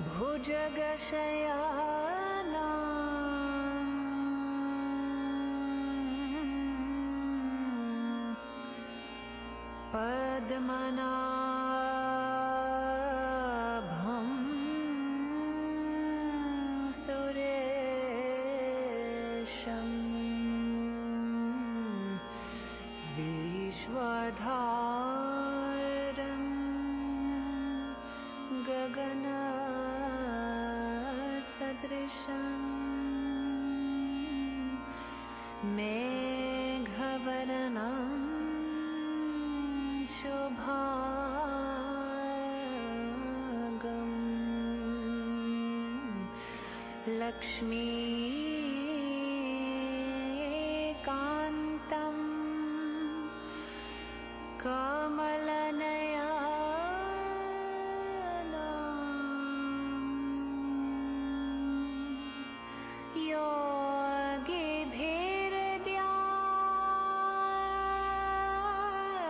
भुजगशयना पद्मनाभं सुरेशं विश्वधारं गगनसदृशं मेघवर्णं शुभांगं लक्ष्मीकान्तं कमलनयनं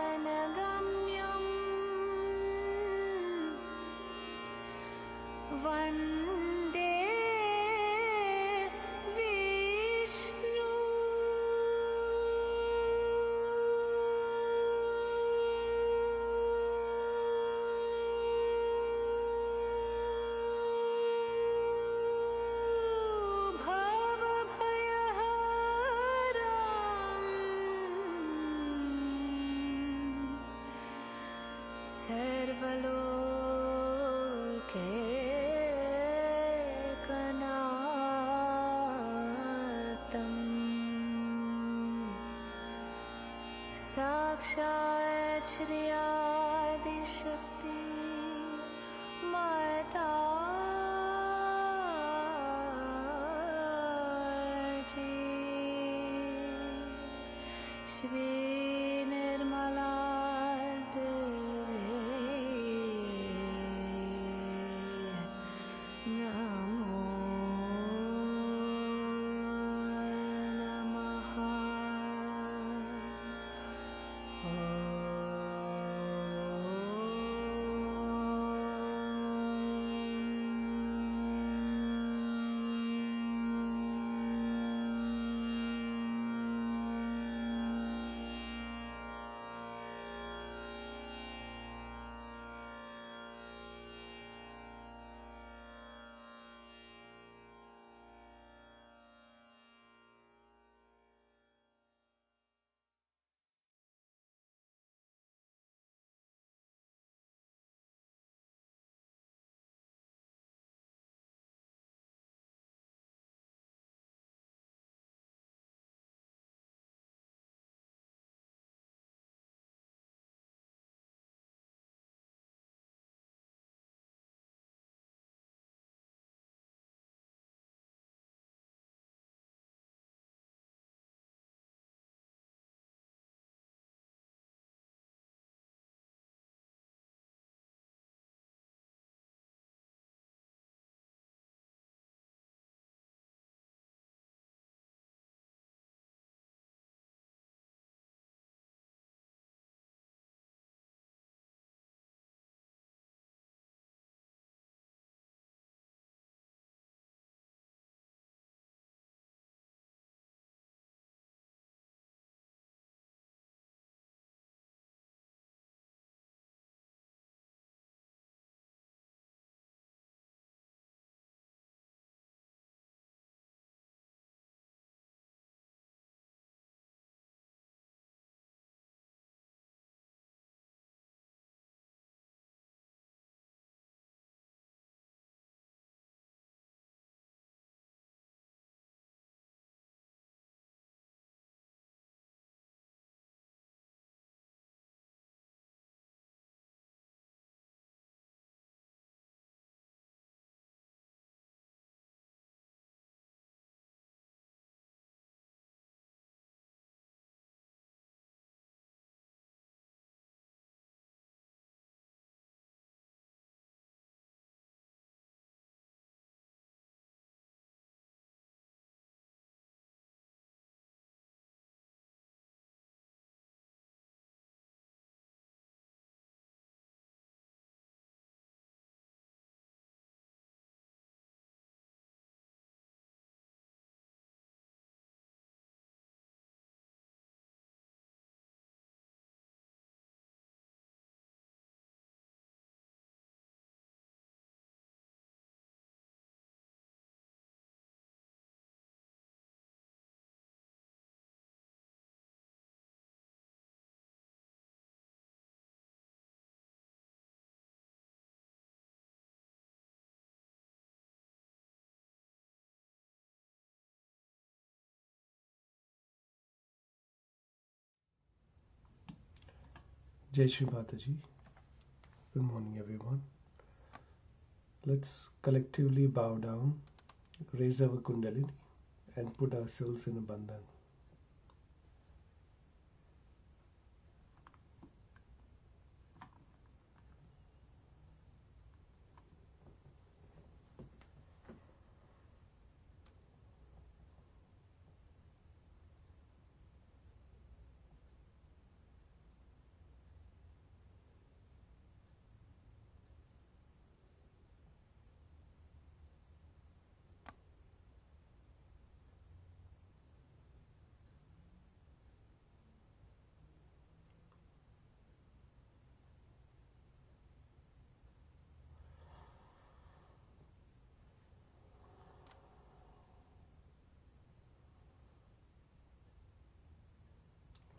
योगिभिर्ध्यानगम्यं वन्दे विष्णु। भवभयहरं सर्वलोकैकनाथं साक्षात् श्री आदिशक्ति माताजी श्री निर्मला देवी नमो नमः। Shri Mataji. Good morning, everyone. Let's collectively bow down, raise our Kundalini, and put ourselves in a bandhan.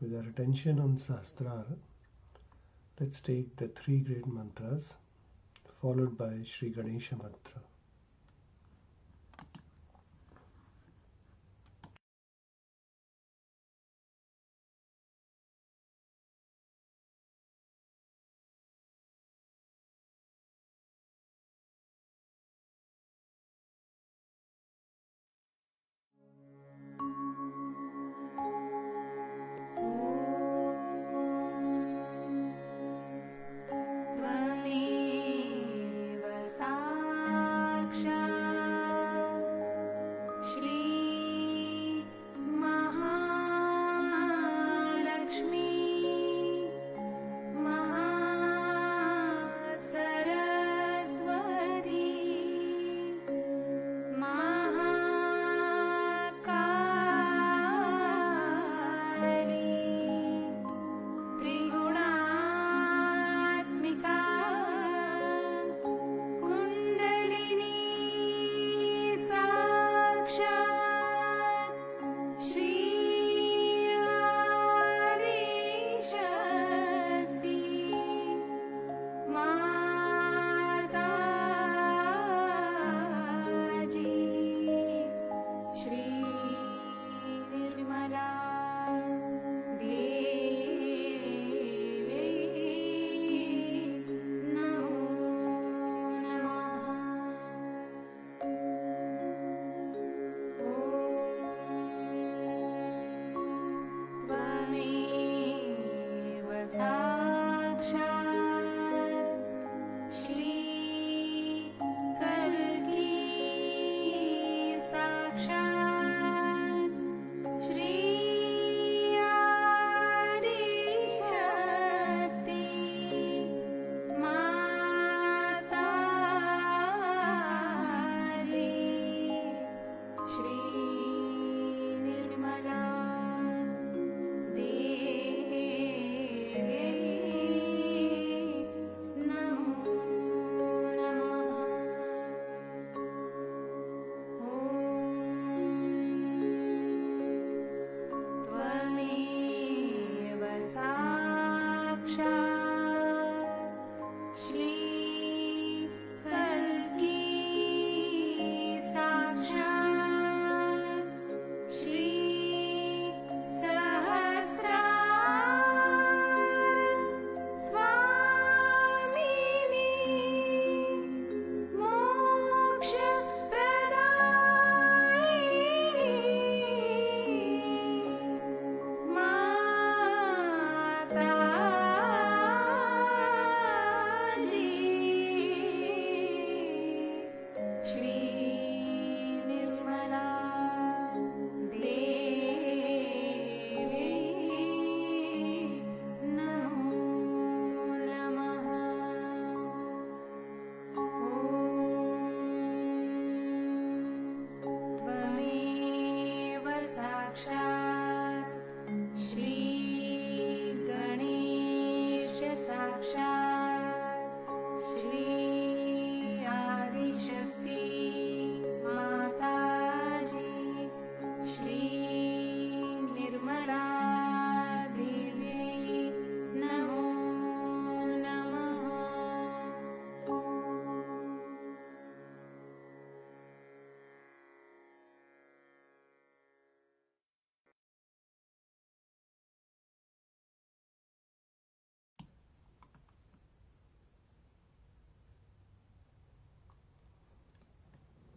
With our attention on Sahasrara, let's take the three great mantras followed by Shri Ganesha mantra. त्वमेव सा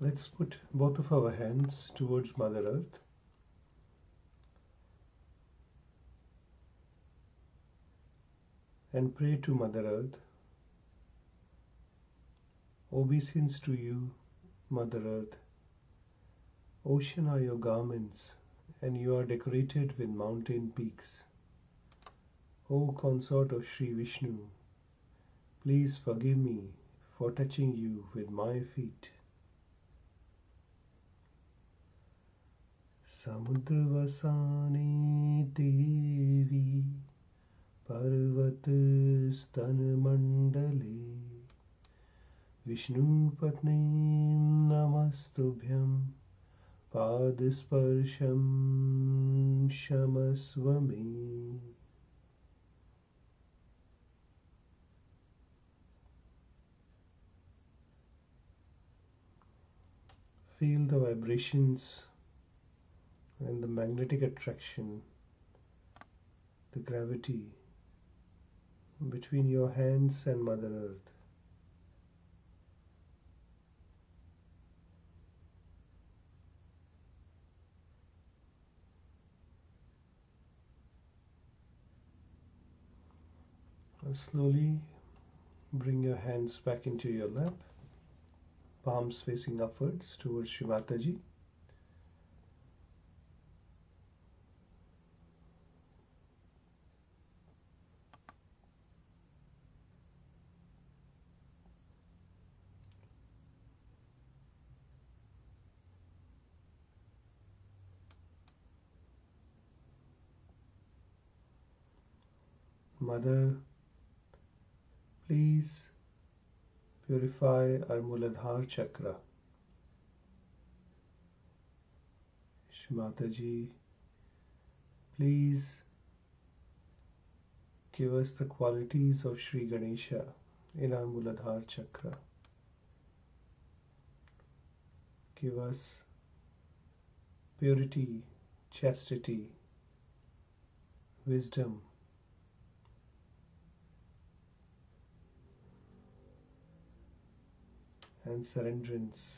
Let's put both of our hands towards Mother Earth. And pray to Mother Earth. Obeisance to you, Mother Earth. Ocean are your garments, and you are decorated with mountain peaks. O consort of Sri Vishnu, please forgive me for touching you with my feet. Samudravasane Devi Parvat Stan Mandale Vishnu Patnim Namastubhyam Padasparsham Shamasvame. Feel the vibrations and the magnetic attraction, the gravity between your hands and Mother Earth. And slowly bring your hands back into your lap, palms facing upwards towards Shri Mataji. Mother, please purify our Muladhara chakra. Shri Mataji, please give us the qualities of Sri Ganesha in our Muladhara chakra. Give us purity, chastity, wisdom, and surrenderance.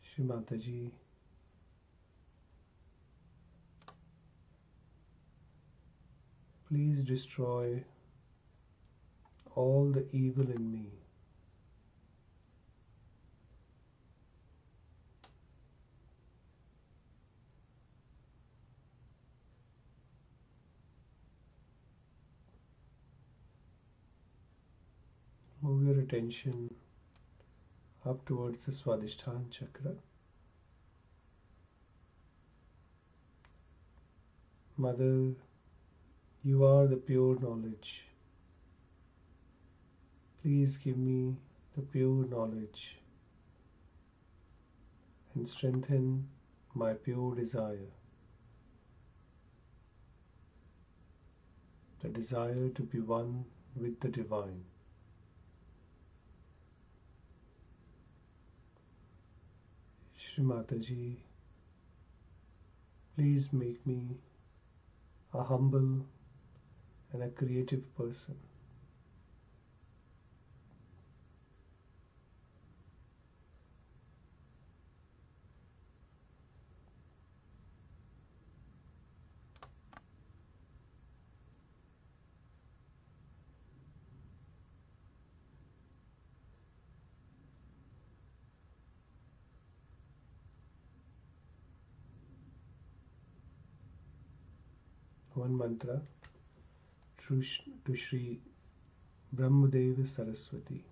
Shri Mataji, please destroy all the evil in me. Move your attention up towards the Swadhisthana chakra. Mother, you are the pure knowledge. Please give me the pure knowledge and strengthen my pure desire. The desire to be one with the Divine. Shri Mataji, please make me a humble and a creative person. One mantra to Shri Brahmadeva Saraswati.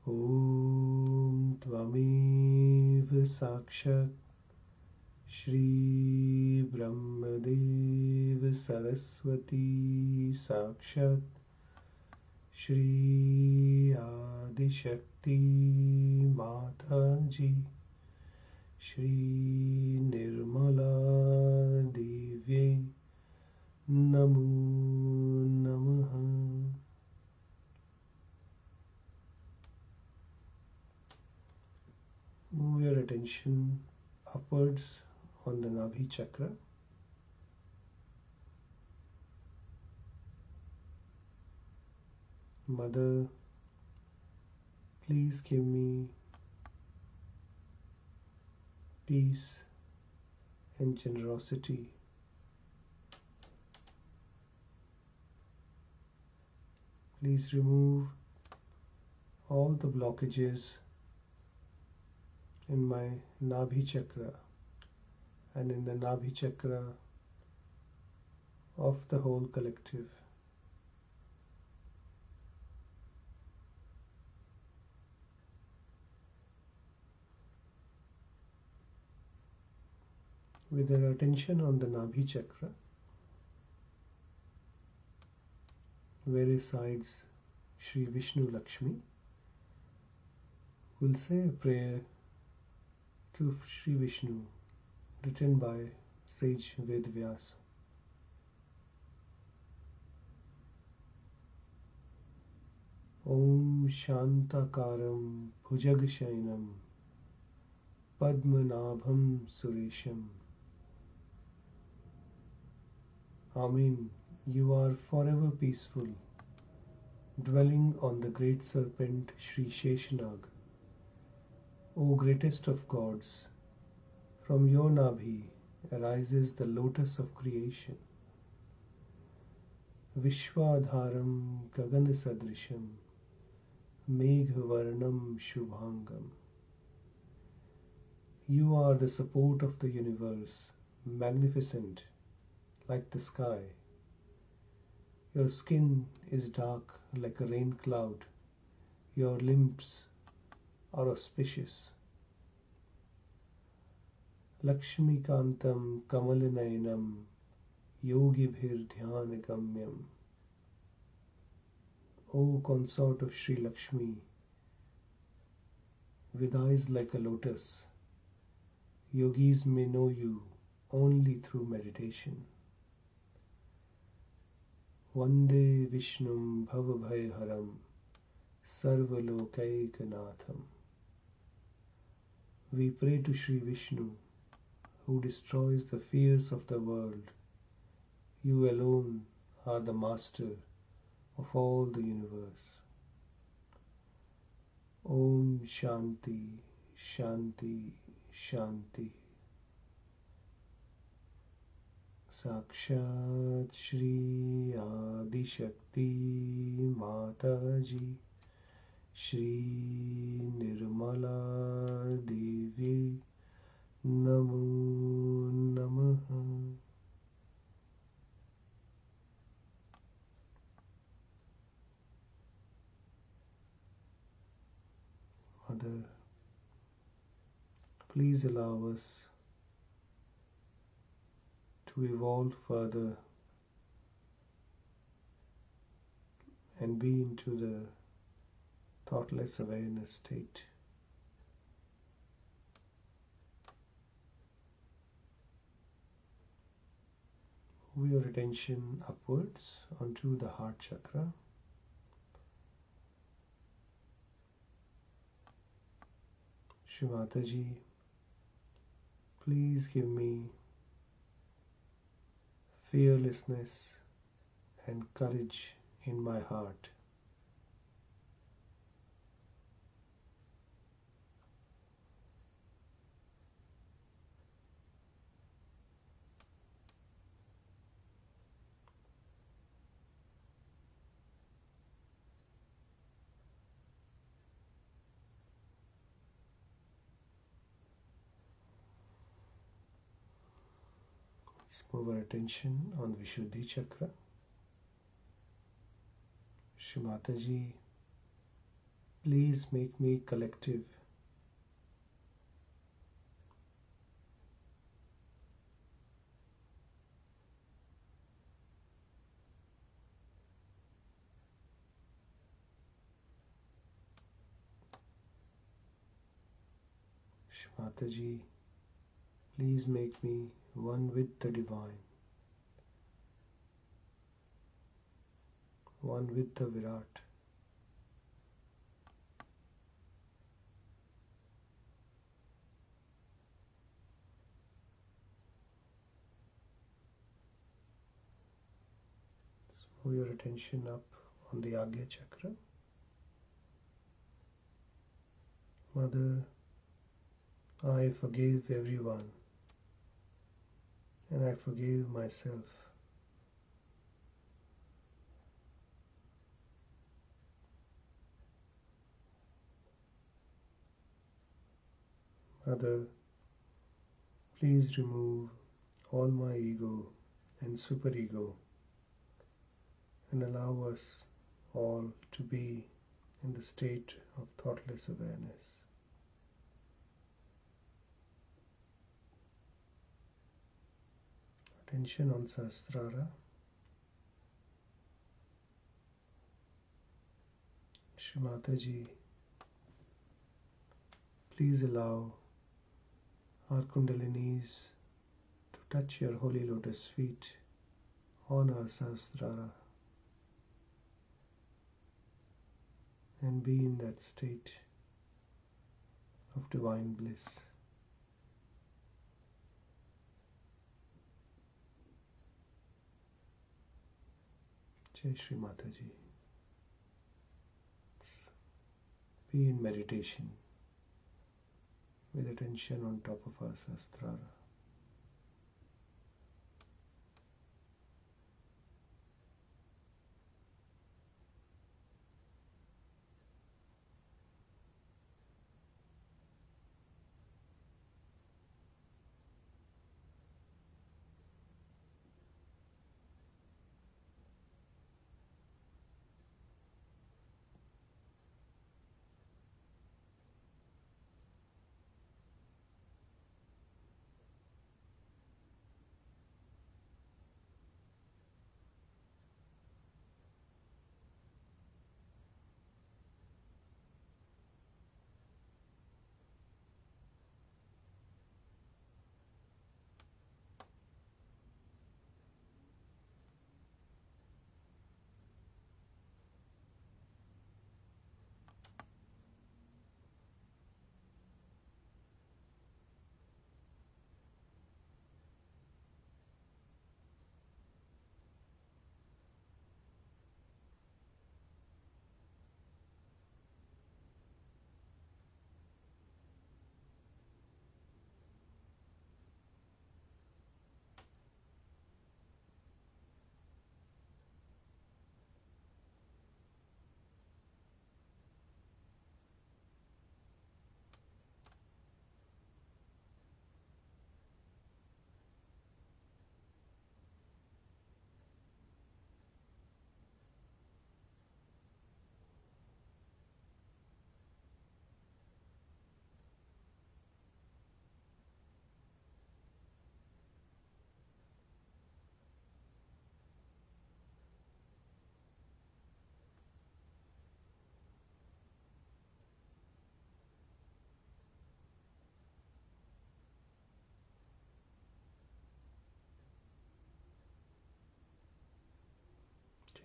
Om Tvameva Sakshat Shri Brahmadeva Saraswati Sakshat Shri Adi Shakti Mataji Shri Nirmala Divye Namo Namaha. Move your attention upwards on the Nabhi chakra. Mother, Please give me peace and generosity. Please remove all the blockages in my Nabhi chakra and in the Nabhi chakra of the whole collective. With our attention on the Nabhi chakra, where resides Shri Vishnu Lakshmi, we'll say a prayer to Shri Vishnu written by sage Ved Vyasa. Om Shantakaram Bhujagashainam Padmanabham Suresham. Amen. You are forever peaceful, dwelling on the great serpent Shri Sheshanag. O greatest of gods, from your Nabhi arises the lotus of creation. Vishwadharam Gagana Sadrisham Meghvarnam Shubhangam. You are the support of the universe, magnificent like the sky. Your skin is dark like a rain cloud. Your limbs are auspicious. Lakshmi Kantam Kamalanayanam Yogibhir Dhyana Gamyam. O consort of Sri Lakshmi, with eyes like a lotus, yogis may know you only through meditation. Vande Vishnum Bhavabhayharam Sarvalokaikanaatham. We pray to Sri Vishnu, who destroys the fears of the world. You alone are the master of all the universe. Om Shanti, Shanti, Shanti. Sakshat Shri Adi Shakti Mataji Shri Nirmala Devi Namo Namaha. Mother, please allow us to evolve further and be into the thoughtless awareness state. Move your attention upwards onto the heart chakra. Shri Mataji, please give me fearlessness and courage in my heart. Let's move our attention on Vishuddhi chakra. Shri Mataji, please make me collective. Shri Mataji, please make me one with the divine, one with the Virat. Move your attention up on the Agya chakra. Mother, I forgive everyone and I forgive myself. Mother, please remove all my ego and superego and allow us all to be in the state of thoughtless awareness. Attention on Sahasrara. Shri Mataji, please allow our Kundalinis to touch your holy lotus feet on our Sahasrara and be in that state of divine bliss. Jai Shri Mataji. Be in meditation with attention on top of our Sahasrara.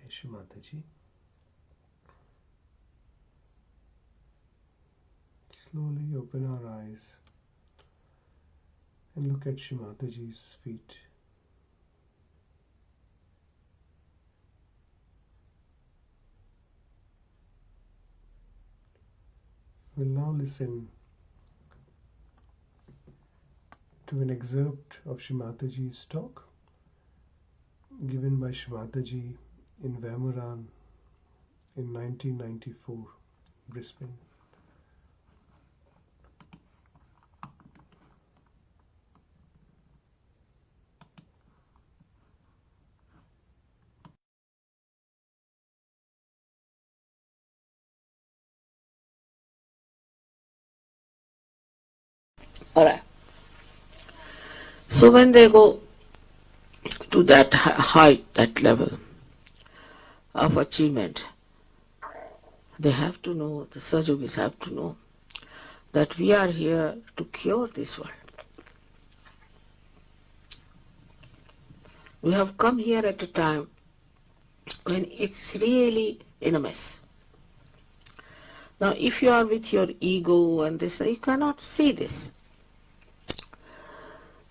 Jai Shri Mataji. Slowly open our eyes and look at Shri Mataji's feet. We'll now listen to an excerpt of Shri Mataji's talk given by Shri Mataji in Vemuran in 1994, Brisbane. Alright. So when they go to that height, that level of achievement, they have to know, the Sahajogis have to know that we are here to cure this world. We have come here at a time when it's really in a mess. Now if you are with your ego and this, you cannot see this.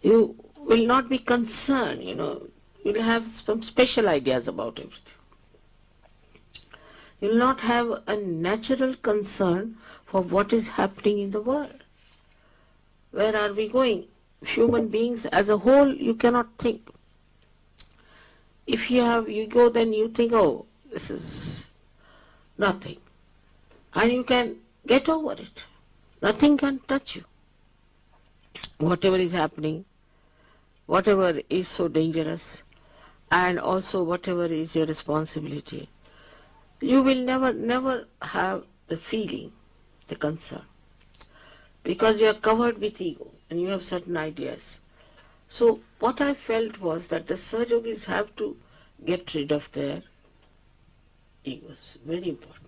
You will not be concerned, you will have some special ideas about everything. You will not have a natural concern for what is happening in the world. Where are we going? Human beings as a whole, you cannot think. If you have ego, then you think, oh, this is nothing. And you can get over it. Nothing can touch you. Whatever is happening, whatever is so dangerous, and also whatever is your responsibility, you will never have the feeling, the concern. Because you are covered with ego and you have certain ideas. So what I felt was that the Sahajogis have to get rid of their egos. Very important.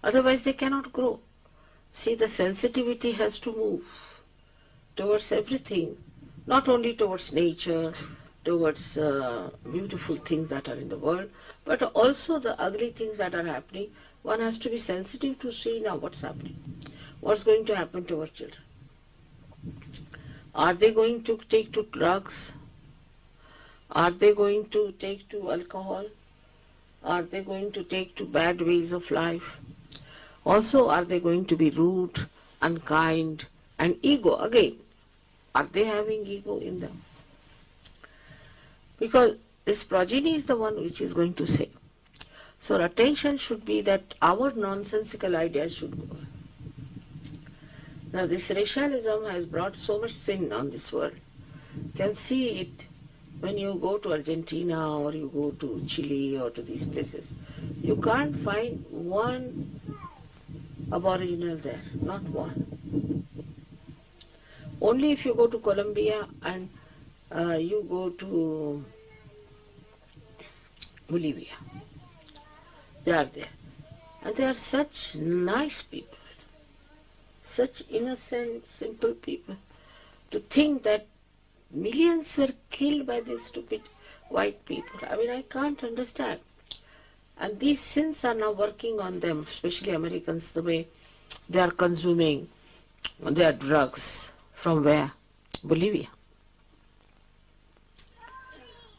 Otherwise they cannot grow. See, the sensitivity has to move towards everything, not only towards nature, towards beautiful things that are in the world, but also the ugly things that are happening. One has to be sensitive to see now what's happening. What's going to happen to our children? Are they going to take to drugs? Are they going to take to alcohol? Are they going to take to bad ways of life? Also, are they going to be rude, unkind, and ego again? Are they having ego in them? Because this progeny is the one which is going to say. So our attention should be that our nonsensical ideas should go. Now this racialism has brought so much sin on this world. You can see it when you go to Argentina or you go to Chile or to these places. You can't find one aboriginal there, not one. Only if you go to Colombia and you go to Bolivia, they are there. And they are such nice people, such innocent, simple people. To think that millions were killed by these stupid white people, I mean, I can't understand. And these sins are now working on them, especially Americans, the way they are consuming their drugs. From where? Bolivia.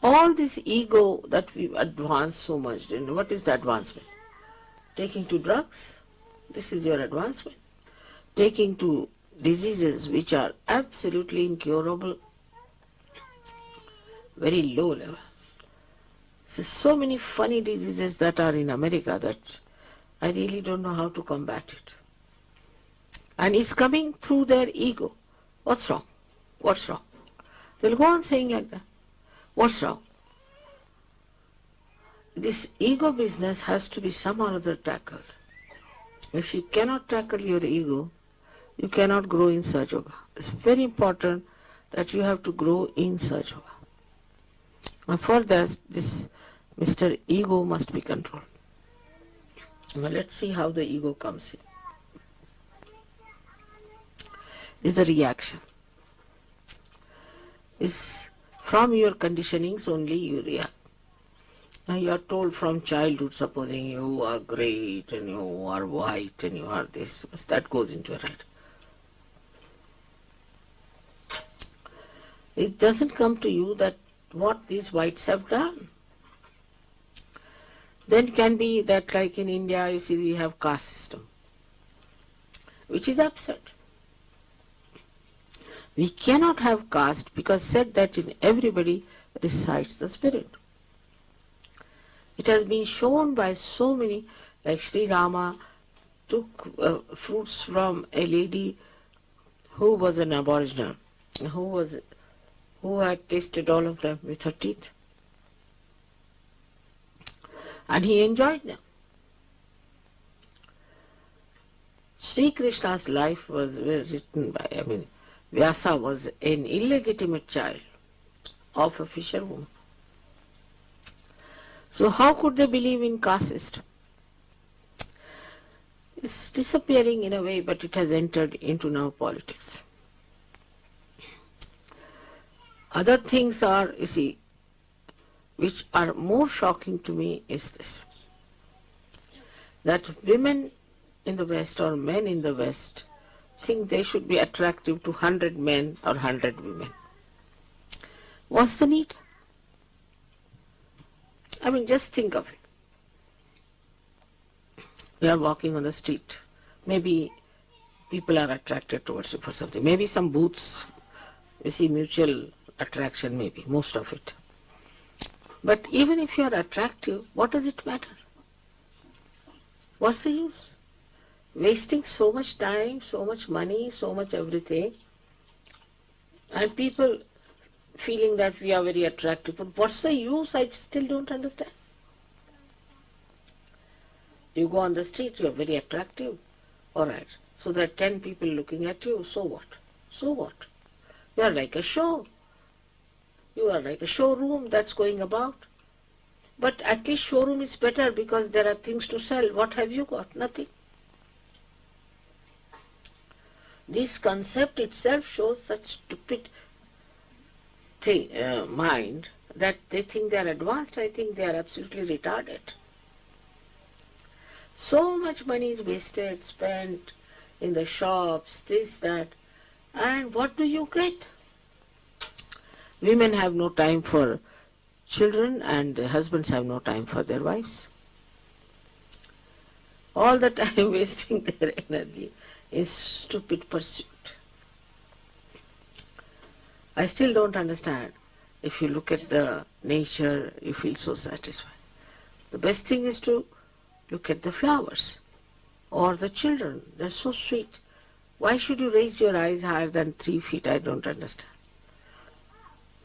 All this ego that we've advanced so much, and what is the advancement? Taking to drugs, this is your advancement. Taking to diseases which are absolutely incurable, very low level. So many funny diseases that are in America that I really don't know how to combat it. And it's coming through their ego. What's wrong? What's wrong? They'll go on saying like that. What's wrong? This ego business has to be somehow or other tackled. If you cannot tackle your ego, you cannot grow in Sahaja. It's very important that you have to grow in Sahaja. And for that, this Mr. Ego must be controlled. Now let's see how the ego comes in. Is the reaction. Is from your conditionings only you react. Now you are told from childhood, supposing you are great and you are white and you are this, that goes into your head. It doesn't come to you that what these whites have done. Then it can be that like in India, you see we have caste system, which is absurd. We cannot have caste because said that in everybody resides the spirit. It has been shown by so many, like Sri Rama took fruits from a lady who was an aboriginal, who had tasted all of them with her teeth. And he enjoyed them. Sri Krishna's life was written by, Vyasa was an illegitimate child of a fisherwoman. So how could they believe in caste system? It's disappearing in a way, but it has entered into now politics. Other things are, you see, which are more shocking to me is this, that women in the West or men in the West think they should be attractive to 100 men or 100 women. What's the need? Just think of it. You are walking on the street. Maybe people are attracted towards you for something. Maybe some booths, you see mutual attraction, maybe, most of it. But even if you are attractive, what does it matter? What's the use? Wasting so much time, so much money, so much everything, and people feeling that we are very attractive. But what's the use? I still don't understand. You go on the street, you are very attractive. All right. So there are 10 people looking at you. So what? So what? You are like a show. You are like a showroom that's going about. But at least showroom is better because there are things to sell. What have you got? Nothing. This concept itself shows such stupid mind that they think they are advanced. I think they are absolutely retarded. So much money is wasted, spent in the shops, this, that, and what do you get? Women have no time for children and husbands have no time for their wives. All the time wasting their energy in stupid pursuit. I still don't understand. If you look at the nature, you feel so satisfied. The best thing is to look at the flowers or the children. They're so sweet. Why should you raise your eyes higher than 3 feet? I don't understand.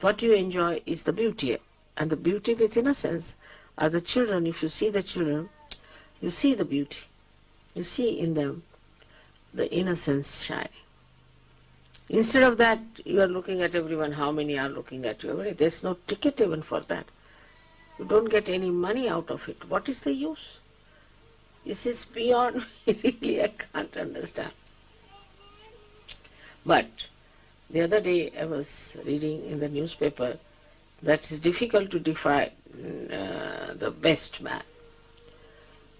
What you enjoy is the beauty. And the beauty with innocence are the children. If you see the children, you see the beauty. You see in them the innocence shining. Instead of that, you are looking at everyone. How many are looking at you? There's no ticket even for that. You don't get any money out of it. What is the use? This is beyond me. Really, I can't understand. But the other day I was reading in the newspaper that it's difficult to define the best man.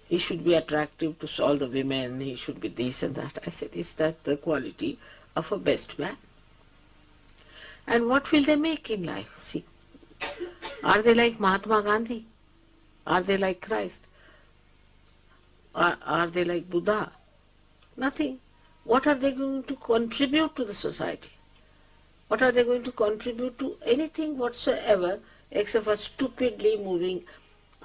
He should be attractive to all the women, he should be this and that. I said, is that the quality of a best man? And what will they make in life? See, are they like Mahatma Gandhi? Are they like Christ? Are they like Buddha? Nothing. What are they going to contribute to the society? What are they going to contribute to anything whatsoever except for stupidly moving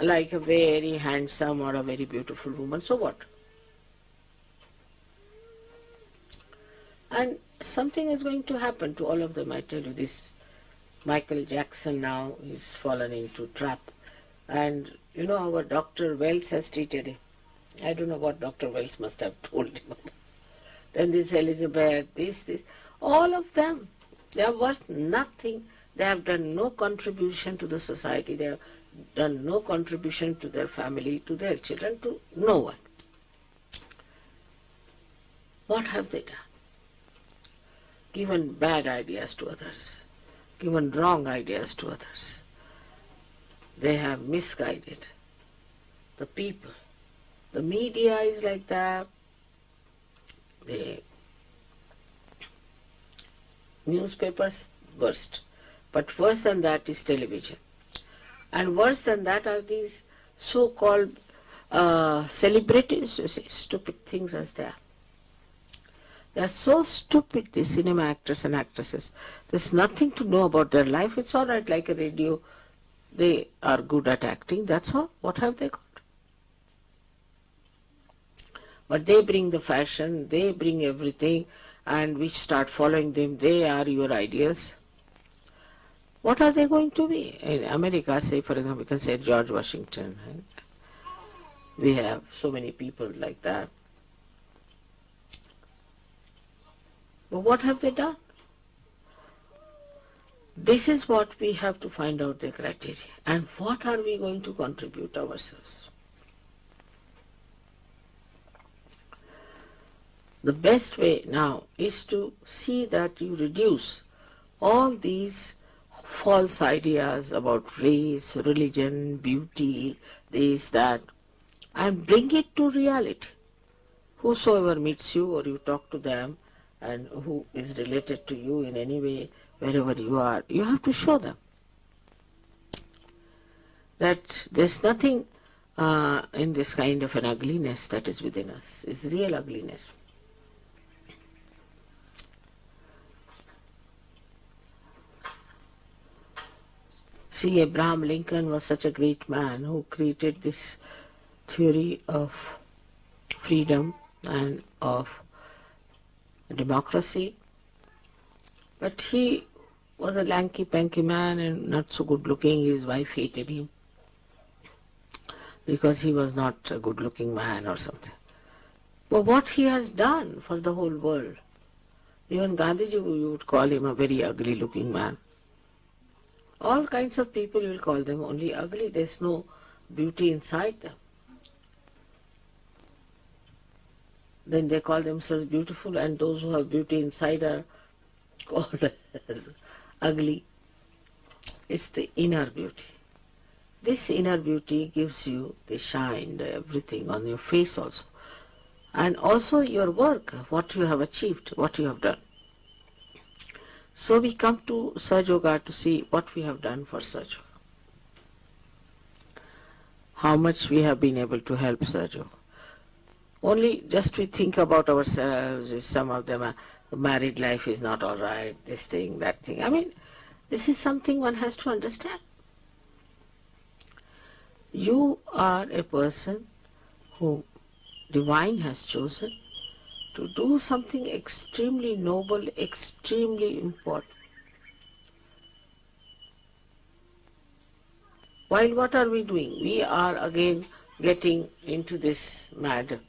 like a very handsome or a very beautiful woman? So what? And something is going to happen to all of them. I tell you, this Michael Jackson now is fallen into trap. And you know, our Dr. Wells has treated him. I don't know what Dr. Wells must have told him. Then this Elizabeth, this, all of them, they are worth nothing. They have done no contribution to the society. They have done no contribution to their family, to their children, to no one. What have they done? Given bad ideas to others, given wrong ideas to others. They have misguided the people. The media is like that. The newspapers worst. But worse than that is television. And worse than that are these so-called celebrities, you see, stupid things as they are. They are so stupid, these cinema actors and actresses. There's nothing to know about their life. It's all right, like a radio. They are good at acting, that's all. What have they got? But they bring the fashion, they bring everything, and we start following them. They are your ideals. What are they going to be? In America, say for example, we can say George Washington. Right? We have so many people like that. But what have they done? This is what we have to find out the criteria. And what are we going to contribute ourselves? The best way now is to see that you reduce all these false ideas about race, religion, beauty, this, that, and bring it to reality. Whosoever meets you or you talk to them and who is related to you in any way, wherever you are, you have to show them that there's nothing in this kind of an ugliness that is within us, is real ugliness. See, Abraham Lincoln was such a great man who created this theory of freedom and of democracy, but he was a lanky-panky man and not so good looking. His wife hated him because he was not a good looking man or something. But what he has done for the whole world, even Gandhiji, you would call him a very ugly looking man. All kinds of people will call them only ugly. There's no beauty inside them. Then they call themselves beautiful, and those who have beauty inside are called as ugly. It's the inner beauty. This inner beauty gives you the shine, the everything on your face also. And also your work, what you have achieved, what you have done. So we come to Sahaja Yoga to see what we have done for Sahaja Yoga. How much we have been able to help Sahaja Yoga. Only just we think about ourselves, some of them, married life is not all right, this thing, that thing. I mean, this is something one has to understand. You are a person whom Divine has chosen to do something extremely noble, extremely important. While what are we doing? We are again getting into this mad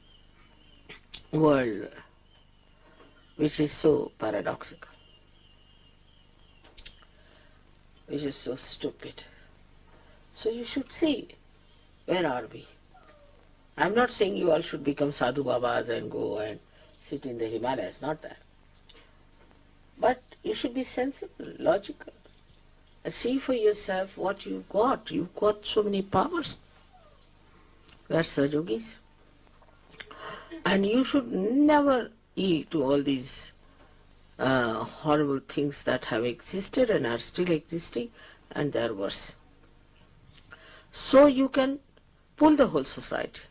world which is so paradoxical, which is so stupid. So you should see, where are we? I'm not saying you all should become sadhu babas and go and sit in the Himalayas, not that. But you should be sensible, logical, and see for yourself what you've got. You've got so many powers. We are Sahaja Yogis. And you should never yield to all these horrible things that have existed and are still existing, and they are worse. So you can pull the whole society.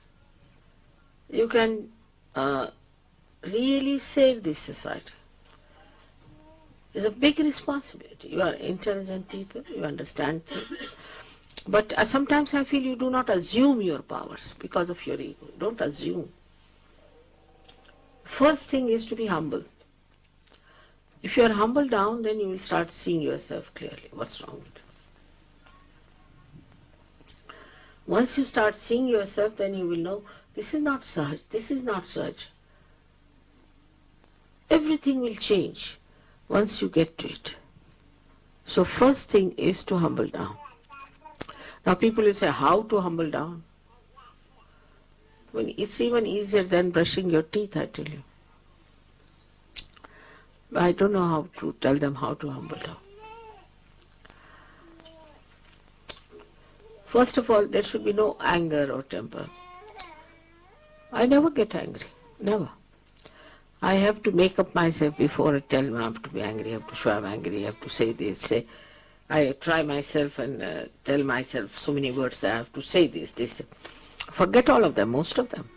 You can really save this society. It's a big responsibility. You are intelligent people, you understand things. But sometimes I feel you do not assume your powers because of your ego. Don't assume. First thing is to be humble. If you are humble down, then you will start seeing yourself clearly. What's wrong with you? Once you start seeing yourself, then you will know, this is not Sahaj, this is not Sahaj. Everything will change once you get to it. So first thing is to humble down. Now people will say, how to humble down? Well, it's even easier than brushing your teeth, I tell you. I don't know how to tell them how to humble down. First of all, there should be no anger or temper. I never get angry, never. I have to make up myself before I tell them I have to be angry, I have to show I'm angry, I have to say this, say. I try myself and tell myself so many words that I have to say this. Forget all of them, most of them.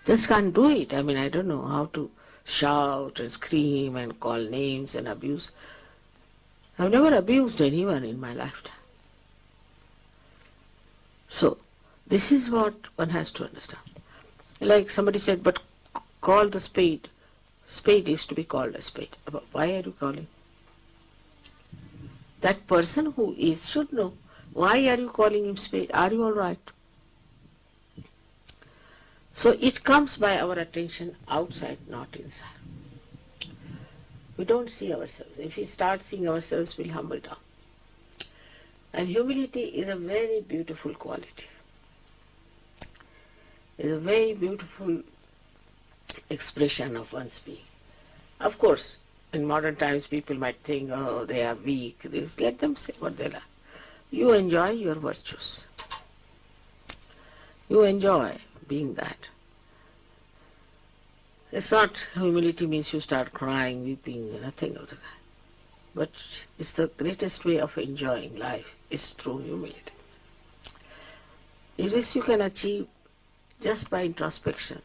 Just can't do it. I mean, I don't know how to shout and scream and call names and abuse. I've never abused anyone in my lifetime. So, this is what one has to understand. Like somebody said, but call the spade. Spade is to be called a spade. Why are you calling? That person who is should know. Why are you calling him spade? Are you all right? So it comes by our attention outside, not inside. We don't see ourselves. If we start seeing ourselves, we'll humble down. And humility is a very beautiful quality. It's a very beautiful expression of one's being. Of course, in modern times people might think, oh, they are weak. Let them say what they like. You enjoy your virtues. You enjoy being that. It's not humility means you start crying, weeping, nothing of the kind. But it's the greatest way of enjoying life is through humility. This you can achieve just by introspection.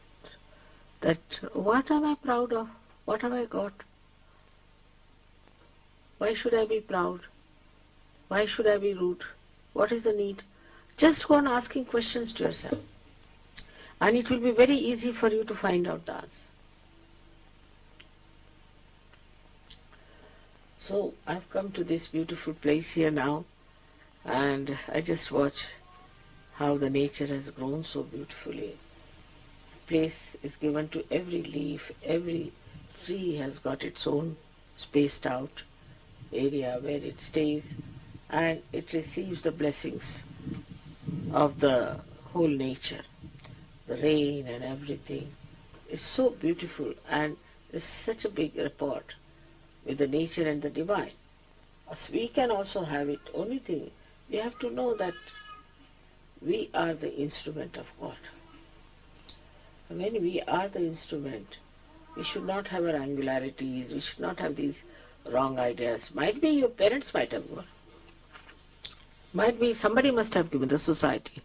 That what am I proud of? What have I got? Why should I be proud? Why should I be rude? What is the need? Just go on asking questions to yourself. And it will be very easy for you to find out the answer. So I've come to this beautiful place here now, and I just watch how the nature has grown so beautifully. Place is given to every leaf, every tree has got its own spaced out area where it stays, and it receives the blessings of the whole nature. The rain and everything is so beautiful, and there's such a big rapport with the nature and the divine. As we can also have it. Only thing, we have to know that we are the instrument of God. And when we are the instrument, we should not have our angularities, we should not have these wrong ideas. Might be your parents might have gone. Might be somebody must have given, the society.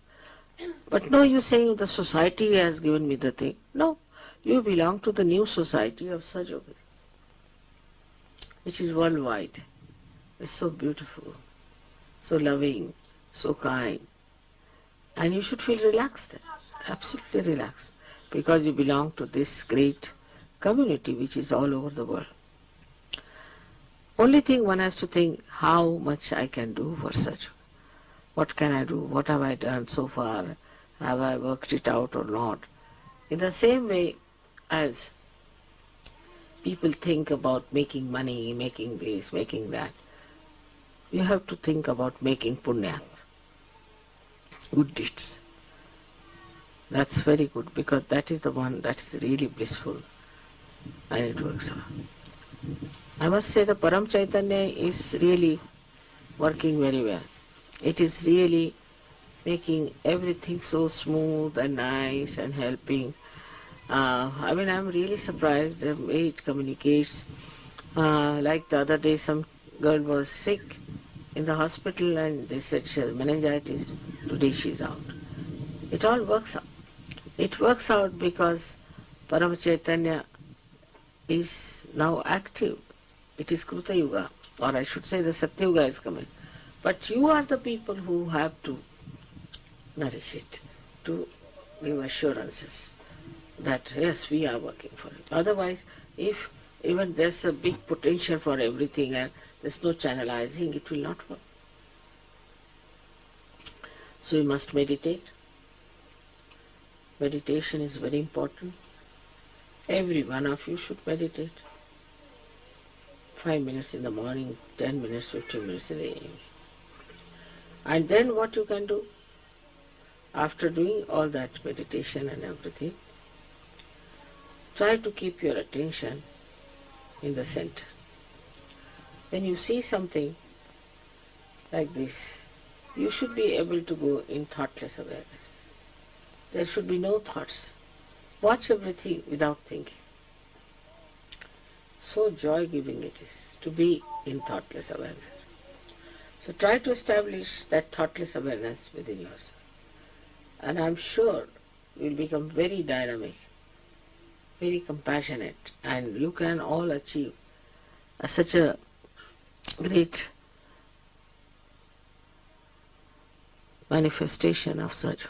But no, you saying the society has given me the thing. No, you belong to the new society of Sahaja, which is worldwide. It's so beautiful, so loving, so kind. And you should feel relaxed, absolutely relaxed, because you belong to this great community which is all over the world. Only thing one has to think, how much I can do for Sahaja. What can I do? What have I done so far? Have I worked it out or not? In the same way as people think about making money, making this, making that, you have to think about making punya, good deeds. That's very good, because that is the one that is really blissful and it works out. I must say the Param Chaitanya is really working very well. It is really making everything so smooth and nice and helping. I'm really surprised the way it communicates. Like the other day, some girl was sick in the hospital and they said she has meningitis. Today she's out. It all works out. It works out because Param Chaitanya is now active. It is Kruta Yuga, or I should say the Satya Yuga is coming. But you are the people who have to nourish it, to give assurances that yes, we are working for it. Otherwise, if even there's a big potential for everything and there's no channelizing, it will not work. So you must meditate. Meditation is very important. Every one of you should meditate. 5 minutes in the morning, 10 minutes, 15 minutes in the evening. And then what you can do, after doing all that meditation and everything, try to keep your attention in the center. When you see something like this, you should be able to go in thoughtless awareness. There should be no thoughts. Watch everything without thinking. So joy-giving it is to be in thoughtless awareness. So try to establish that thoughtless awareness within yourself. And I'm sure you will become very dynamic, very compassionate, and you can all achieve such a great manifestation of Sahaja.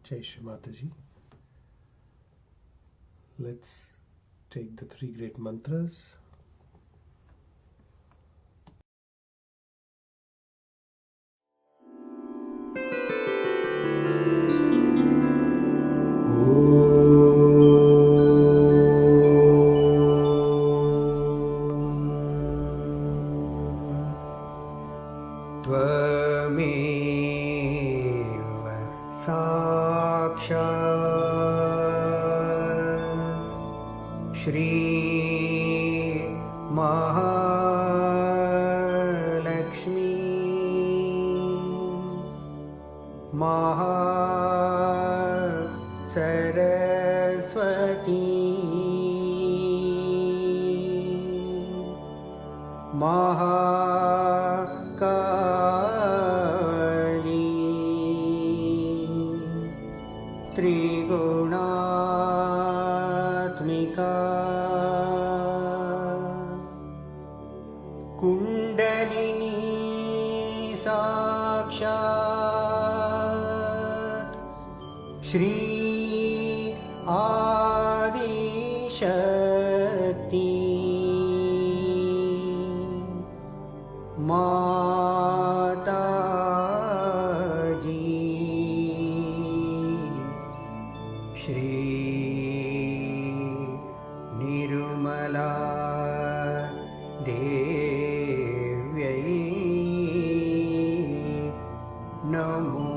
Jai Shri Mataji. Let's take the three great mantras. त्वमेव साक्षात् श्री महालक्ष्मी सरस्वती महाकाली त्रिगुणात्मिका कुण्डलिनी साक्षात् श्री आदिशक्ति माताजी श्री निर्मला देव्यै नमो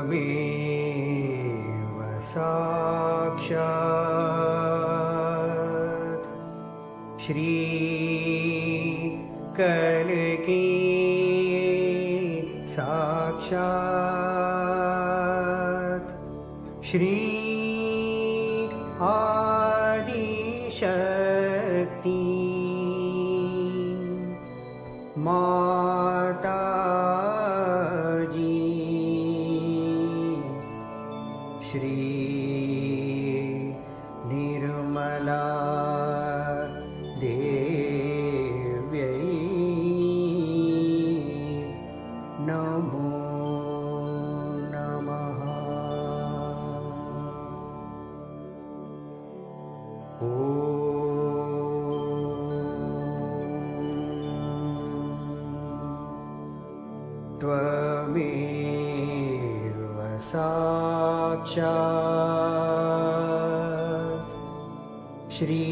त्वमेव साक्षात् श्री कल्की साक्षात् श्री आदिशक्ति माताजी श्री निर्मला देव्यै नमो नमः। त्वमेव साक्षात् श्री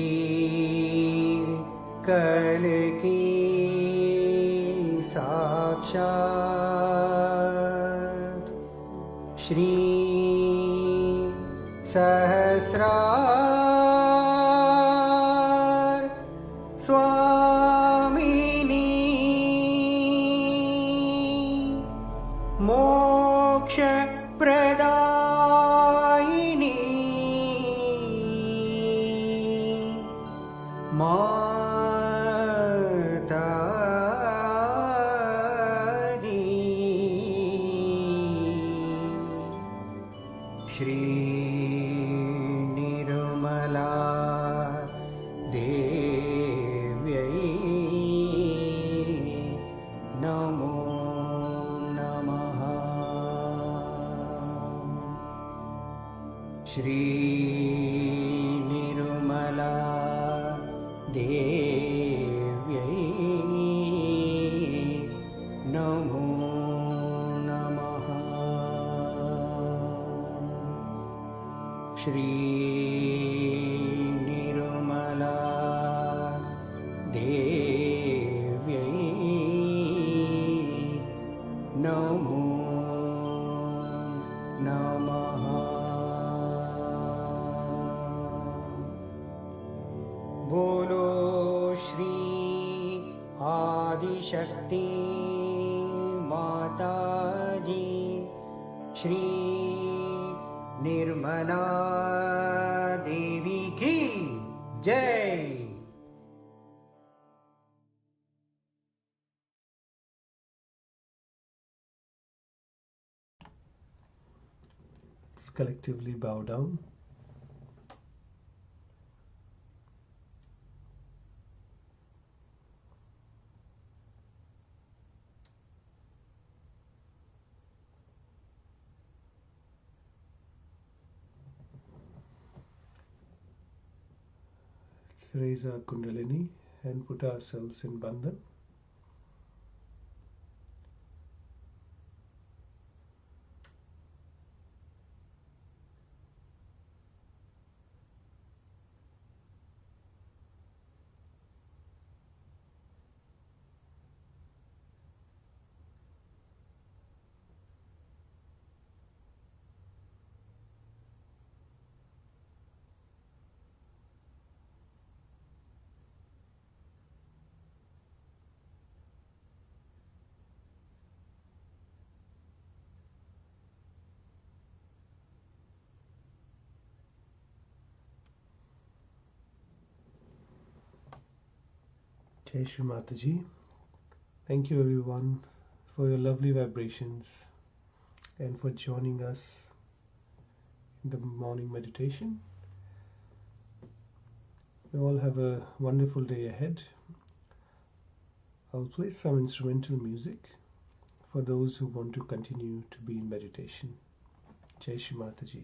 कल्की साक्षात् श्री सहस्रार स्वामिनी मोक्ष प्रदायिनी माताजी श्री निर्मला देव्यै नमो नमः। श्री निर्मला देव्यै नमो नमः। श्री निर्मला देव्यै नमो नमः। बोलो श्री आदिशक्ति माताजी श्री निर्मला देवी की जय। Let's collectively bow down. raise our Kundalini and put ourselves in Bandhan. Jai Shri Mataji. Thank you everyone for your lovely vibrations and for joining us in the morning meditation. We all have a wonderful day ahead. I'll play some instrumental music for those who want to continue to be in meditation. Jai Shri Mataji.